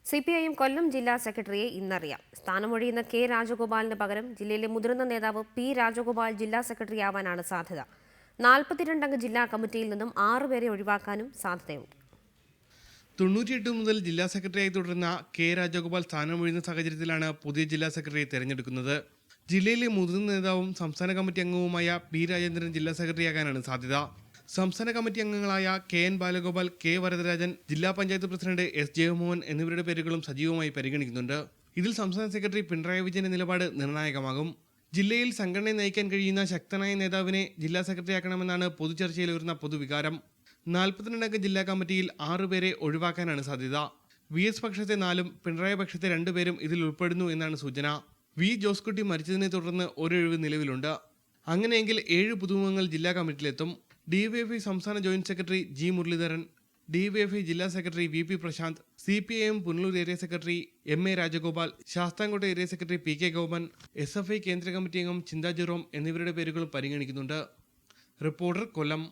CPIM കൊല്ലം ജില്ലാ സെക്രട്ടറിയെ ഇന്നറിയാം. സ്ഥാനമൊഴിയുന്ന K രാജഗോപാലിന് പകരം ജില്ലയിലെ മുതിർന്ന നേതാവ് പി രാജഗോപാൽ ജില്ലാ സെക്രട്ടറിയാവാനാണ് സാധ്യത. 42 അംഗ ജില്ലാ കമ്മിറ്റിയിൽ നിന്നും 6 പേരെ ഒഴിവാക്കാനും സാധ്യതയുണ്ട്. 98 മുതൽ ജില്ലാ സെക്രട്ടറിയായി തുടരുന്ന കെ രാജഗോപാൽ സ്ഥാനമൊഴിയുന്ന സാഹചര്യത്തിലാണ് പുതിയ ജില്ലാ സെക്രട്ടറിയെ തെരഞ്ഞെടുക്കുന്നത്. ജില്ലയിലെ മുതിർന്ന നേതാവും സംസ്ഥാന കമ്മിറ്റി അംഗവുമായ പി രാജേന്ദ്രൻ ജില്ലാ സെക്രട്ടറിയാകാനാണ് സാധ്യത. സംസ്ഥാന കമ്മിറ്റി അംഗങ്ങളായ KN ബാലഗോപാൽ, K വരദരാജൻ, ജില്ലാ പഞ്ചായത്ത് പ്രസിഡന്റ് S ജയമോഹൻ എന്നിവരുടെ പേരുകളും സജീവമായി പരിഗണിക്കുന്നുണ്ട്. ഇതിൽ സംസ്ഥാന സെക്രട്ടറി പിണറായി വിജയന്റെ നിലപാട് നിർണായകമാകും. ജില്ലയിൽ സംഘടനയെ നയിക്കാൻ കഴിയുന്ന ശക്തനായ നേതാവിനെ ജില്ലാ സെക്രട്ടറിയാക്കണമെന്നാണ് പൊതുചർച്ചയിൽ ഉയർന്ന പൊതുവികാരം. 42 അംഗ ജില്ലാ കമ്മിറ്റിയിൽ 6 പേരെ ഒഴിവാക്കാനാണ് സാധ്യത. VS പക്ഷത്തെ 4ഉം പിണറായി പക്ഷത്തെ 2 പേരും ഇതിൽ ഉൾപ്പെടുന്നു എന്നാണ് സൂചന. V ജോസ്കുട്ടി മരിച്ചതിനെ തുടർന്ന് ഒരൊഴിവ് നിലവിലുണ്ട്. അങ്ങനെയെങ്കിൽ 7 പുതുമുഖങ്ങൾ ജില്ലാ കമ്മിറ്റിയിലെത്തും. DYFI സംസ്ഥാന joint secretary G Muraleedharan, DYFI ജില്ലാ secretary VP Prashanth, CPIM Punalur area secretary MA Rajagopal, Sasthamkotta area secretary PK Gopan, SFI കേന്ദ്ര കമ്മിറ്റി അംഗം ചിന്താ ജെറോം എന്നിവരുടെ പേരുകളും പരിഗണിക്കുന്നുണ്ട്. റിപ്പോർട്ടർ, കൊല്ലം.